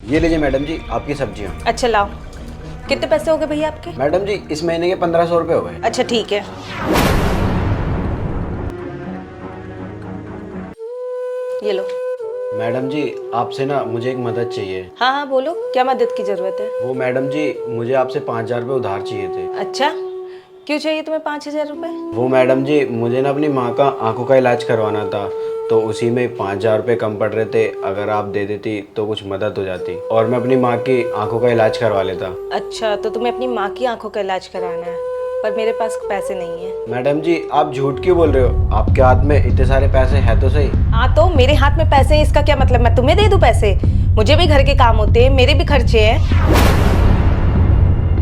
ये लीजिए मैडम जी आपकी सब्जियाँ। अच्छा लाओ। कितने पैसे हो गए भैया आपके? मैडम जी इस महीने के 1500 रुपये हो गए। अच्छा ठीक है। ये लो। मैडम जी आपसे ना मुझे एक मदद चाहिए। हाँ हाँ बोलो, क्या मदद की जरूरत है? वो मैडम जी मुझे आपसे 5000 रुपये उधार चाहिए थे। अच्छा, क्यों चाहिए तुम्हें 5000 रुपये? वो मैडम जी मुझे ना अपनी माँ का आंखों का इलाज करवाना था, तो उसी में 5000 रुपये कम पड़ रहे थे। अगर आप दे देती तो कुछ मदद हो जाती और मैं अपनी माँ की आंखों का इलाज करवा लेता। अच्छा, तो तुम्हें अपनी माँ की आंखों का इलाज कराना है, पर मेरे पास पैसे नहीं है। मैडम जी आप झूठ क्यों बोल रहे हो? आपके हाथ में इतने सारे पैसे हैं तो सही। हाँ तो मेरे हाथ में पैसे हैं, इसका क्या मतलब मैं तुम्हें दे दूं पैसे? मुझे भी घर के काम होते हैं, मेरे भी खर्चे हैं।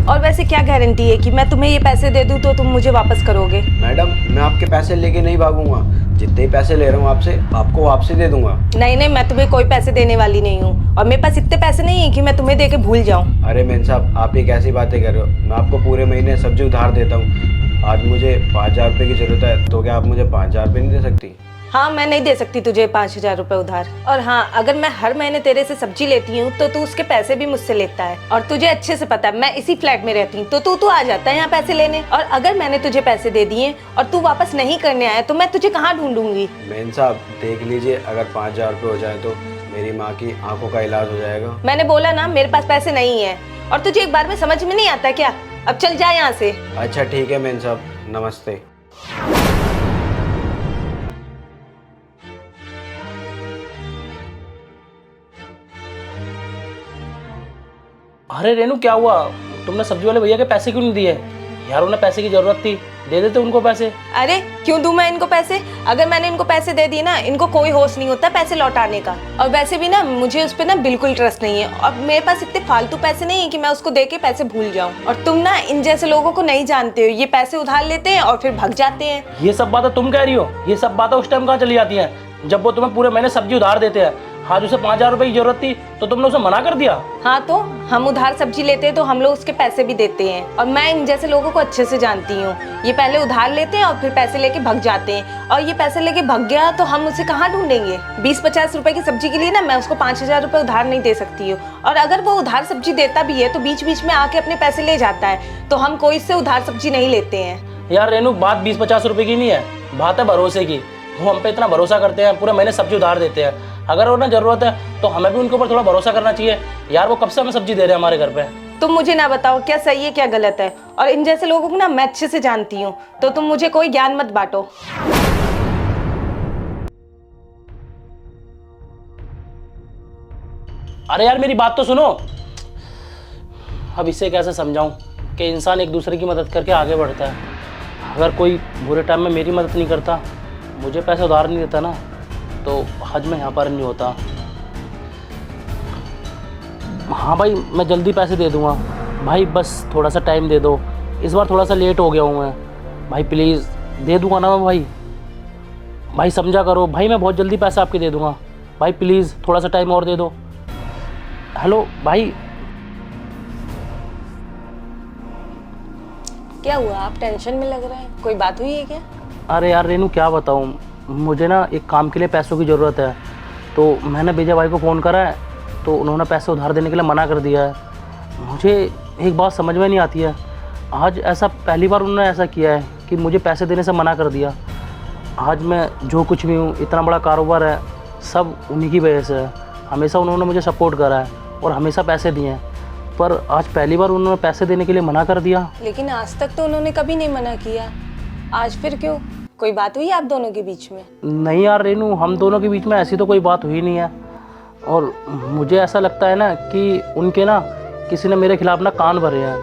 और वैसे क्या गारंटी है कि मैं तुम्हें ये पैसे दे दूं तो तुम मुझे वापस करोगे? मैडम मैं आपके पैसे लेके नहीं भागूंगा, जितने ही पैसे ले रहा हूँ आपसे आपको वापसी दे दूंगा। नहीं नहीं, मैं तुम्हें कोई पैसे देने वाली नहीं हूँ, और मेरे पास इतने पैसे नहीं है कि मैं तुम्हें दे के भूल जाऊँ। अरे मेन साहब आप ये कैसी बातें कर रहे हो? मैं आपको पूरे महीने सब्जी उधार देता हूँ। आज मुझे 5000 रुपये की जरूरत है, तो क्या आप मुझे 5000 रुपये नहीं दे सकती? हाँ, मैं नहीं दे सकती तुझे 5000 रुपए उधार। और हाँ, अगर मैं हर महीने तेरे से सब्जी लेती हूँ तो तू उसके पैसे भी मुझसे लेता है, और तुझे अच्छे से पता है मैं इसी फ्लैट में रहती हूँ, तो तू आ जाता है यहाँ पैसे लेने। और अगर मैंने तुझे पैसे दे दिए और तू वापस नहीं करने आया तो मैं तुझे कहाँ ढूंढूंगी? मेन साहब देख लीजिए, अगर 5000 रुपये हो जाए तो मेरी माँ की आंखों का इलाज हो जाएगा। मैंने बोला ना मेरे पास पैसे नहीं है, और तुझे एक बार में समझ में नहीं आता क्या? अब चल जा यहाँ से। अच्छा ठीक है मेन साहब, नमस्ते। अरे रेनू क्या हुआ? तुमने सब्जी वाले भैया के पैसे क्यों नहीं दिए? यार उन्हें पैसे की जरूरत थी, दे देते उनको पैसे। अरे क्यों दूं मैं इनको पैसे? अगर मैंने इनको पैसे दे दिए ना, इनको कोई होश नहीं होता पैसे लौटाने का। और वैसे भी ना मुझे उस पर ना बिल्कुल ट्रस्ट नहीं है, और मेरे पास इतने फालतू पैसे नहीं है कि मैं उसको दे के पैसे भूल जाऊं। और तुम ना इन जैसे लोगों को नहीं जानते हो, ये पैसे उधार लेते हैं और फिर भाग जाते हैं। ये सब बातें तुम कह रही हो? ये सब बातें उस टाइम कहाँ चली जाती हैं जब वो तुम्हें पूरे महीने सब्जी उधार देते हैं। आज उसे 5000 रुपए की जरूरत थी तो तुमने उसे मना कर दिया। हाँ तो हम उधार सब्जी लेते हैं तो हम लोग उसके पैसे भी देते हैं, और मैं इन जैसे लोगों को अच्छे से जानती हूँ। ये पहले उधार लेते हैं और फिर पैसे लेके भाग जाते हैं, और ये पैसे लेके भाग गया तो हम उसे कहाँ ढूंढेंगे? 20-50 रुपए की सब्जी के लिए ना मैं उसको 5000 रुपए उधार नहीं दे सकती हूँ। और अगर वो उधार सब्जी देता भी है तो बीच बीच में आके अपने पैसे ले जाता है, तो हम कोई से उधार सब्जी नहीं लेते हैं। यार रेनू बात 20-50 रुपए की नहीं है, बात है भरोसे की। वो हम पे इतना भरोसा करते हैं, पूरे महीने सब्जी उधार देते हैं। अगर उन्हें जरूरत है तो हमें भी उनके ऊपर थोड़ा भरोसा करना चाहिए। यार वो कब से हमें सब्जी दे रहे हैं हमारे घर पे। तुम मुझे ना बताओ क्या सही है क्या गलत है, और इन जैसे लोगों को ना मैं अच्छे से जानती हूँ, तो तुम मुझे कोई ज्ञान मत बांटो। अरे यार मेरी बात तो सुनो। अब इसे कैसे समझाऊं कि इंसान एक दूसरे की मदद करके आगे बढ़ता है। अगर कोई बुरे टाइम में मेरी मदद नहीं करता, मुझे पैसे उधार नहीं देता ना, तो आज मैं यहाँ पर नहीं होता। हाँ भाई मैं जल्दी पैसे दे दूँगा भाई, बस थोड़ा सा टाइम दे दो। इस बार थोड़ा सा लेट हो गया हूँ मैं भाई, प्लीज़ दे दूँगा ना मैं भाई समझा करो भाई, मैं बहुत जल्दी पैसा आपके दे दूँगा भाई, प्लीज़ थोड़ा सा टाइम और दे दो। हेलो भाई। क्या हुआ, आप टेंशन में लग रहे हैं? कोई बात हुई है क्या? अरे यार रेनू क्या बताऊँ, मुझे ना एक काम के लिए पैसों की ज़रूरत है, तो मैंने विजय भाई को फ़ोन करा है, तो उन्होंने पैसे उधार देने के लिए मना कर दिया है। मुझे एक बात समझ में नहीं आती है, आज ऐसा पहली बार उन्होंने ऐसा किया है कि मुझे पैसे देने से मना कर दिया। आज मैं जो कुछ भी हूँ, इतना बड़ा कारोबार है, सब उन्हीं की वजह से है। हमेशा उन्होंने मुझे सपोर्ट करा है और हमेशा पैसे दिए हैं, पर आज पहली बार उन्होंने पैसे देने के लिए मना कर दिया। लेकिन आज तक तो उन्होंने कभी नहीं मना किया, आज फिर क्यों? कोई बात हुई आप दोनों के बीच में? नहीं यार रेनू, हम दोनों के बीच में ऐसी तो कोई बात हुई नहीं है, और मुझे ऐसा लगता है ना कि उनके ना किसी ने मेरे खिलाफ ना कान भरे हैं,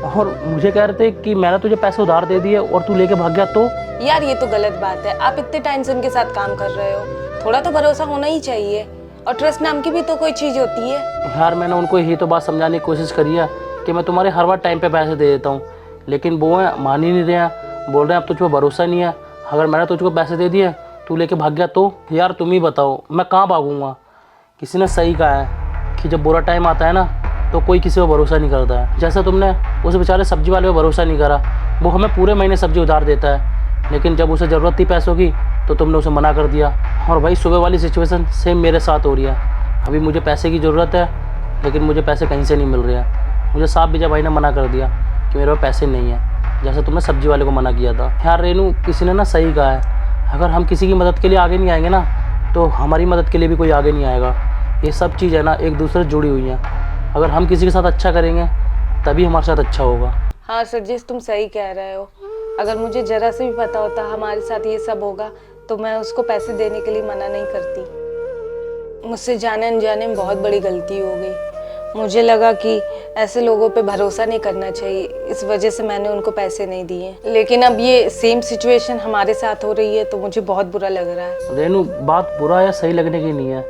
और मुझे कह रहे थे कि मैंने तुझे पैसे उधार दे दिए और तू लेके भाग गया। तो यार ये तो गलत बात है, आप इतने टाइम से उनके साथ काम कर रहे हो, थोड़ा तो भरोसा होना ही चाहिए, और ट्रस्ट नाम की भी तो कोई चीज़ होती है। यार मैंने उनको यही तो बात समझाने की कोशिश करी है कि मैं तुम्हारे हर बार टाइम पे पैसे दे देता हूँ, लेकिन वो हैं मान ही नहीं रहे हैं, बोल रहे हैं अब तुझ पर भरोसा नहीं है, अगर मैंने तुझको पैसे दे दिए तू लेके भाग गया तो। यार तुम ही बताओ मैं कहाँ भागूंगा? किसी ने सही कहा है कि जब बुरा टाइम आता है ना तो कोई किसी पर भरोसा नहीं करता है। जैसा तुमने उस बेचारे सब्जी वाले पर भरोसा नहीं करा, वो हमें पूरे महीने सब्जी उधार देता है, लेकिन जब उसे ज़रूरत थी पैसों की तो तुमने उसे मना कर दिया। और भाई सुबह वाली सिचुएशन सेम मेरे साथ हो रही है। अभी मुझे पैसे की ज़रूरत है, लेकिन मुझे पैसे कहीं से नहीं मिल रहे हैं। मुझे साहब विजय भाई ने मना कर दिया कि मेरे पास पैसे नहीं हैं, जैसे तुमने सब्जी वाले को मना किया था। यार रेनू, किसी ने ना सही कहा है, अगर हम किसी की मदद के लिए आगे नहीं आएंगे ना, तो हमारी मदद के लिए भी कोई आगे नहीं आएगा। ये सब चीज़ है ना एक दूसरे से जुड़ी हुई हैं। अगर हम किसी के साथ अच्छा करेंगे तभी हमारे साथ अच्छा होगा। हाँ सरजीत, तुम सही कह रहे हो। अगर मुझे जरा से भी पता होता हमारे साथ ये सब होगा तो मैं उसको पैसे देने के लिए मना नहीं करती। मुझसे जाने अनजाने में बहुत बड़ी गलती हो गई। मुझे लगा कि ऐसे लोगों पे भरोसा नहीं करना चाहिए, इस वजह से मैंने उनको पैसे नहीं दिए। लेकिन अब ये सेम सिचुएशन हमारे साथ हो रही है तो मुझे बहुत बुरा लग रहा है। रेनू, बात बुरा या सही लगने की नहीं है,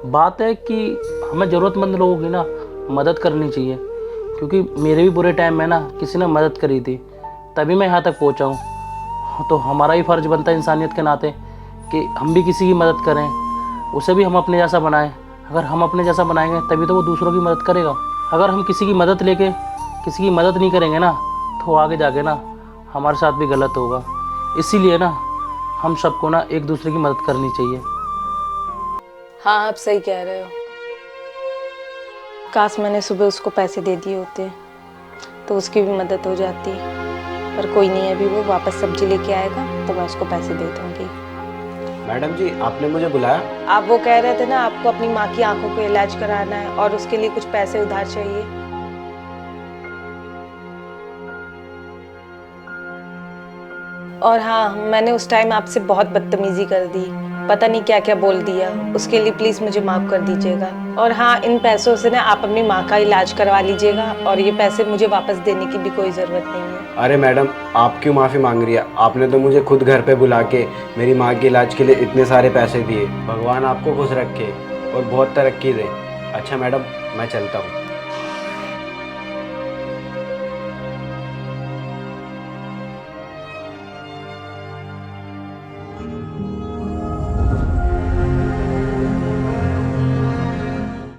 बात है कि हमें ज़रूरतमंद लोगों की ना मदद करनी चाहिए। क्योंकि मेरे भी बुरे टाइम में ना किसी ने मदद करी थी, तभी मैं यहाँ तक पहुँचा हूँ। तो हमारा ही फ़र्ज़ बनता है इंसानियत के नाते कि हम भी किसी की मदद करें, उसे भी हम अपने जैसा बनाएं। अगर हम अपने जैसा बनाएंगे तभी तो वो दूसरों की मदद करेगा। अगर हम किसी की मदद लेके किसी की मदद नहीं करेंगे ना, तो आगे जाके ना हमारे साथ भी गलत होगा। इसीलिए ना हम सबको ना एक दूसरे की मदद करनी चाहिए। हाँ, आप सही कह रहे हो। काश मैंने सुबह उसको पैसे दे दिए होते तो उसकी भी मदद हो जाती, पर कोई नहीं, अभी वो वापस सब्जी लेके आएगा तो मैं उसको पैसे दे दूँगी। मैडम जी, आपने मुझे बुलाया? आप वो कह रहे थे ना आपको अपनी माँ की आंखों का इलाज कराना है और उसके लिए कुछ पैसे उधार चाहिए। और हाँ, मैंने उस टाइम आपसे बहुत बदतमीजी कर दी, पता नहीं क्या क्या बोल दिया, उसके लिए प्लीज़ मुझे माफ़ कर दीजिएगा। और हाँ, इन पैसों से ना आप अपनी माँ का इलाज करवा लीजिएगा और ये पैसे मुझे वापस देने की भी कोई ज़रूरत नहीं है। अरे मैडम, आप क्यों माफ़ी मांग रही है? आपने तो मुझे खुद घर पे बुला के मेरी माँ के इलाज के लिए इतने सारे पैसे दिए। भगवान आपको खुश रखे और बहुत तरक्की दे। अच्छा मैडम, मैं चलता हूँ।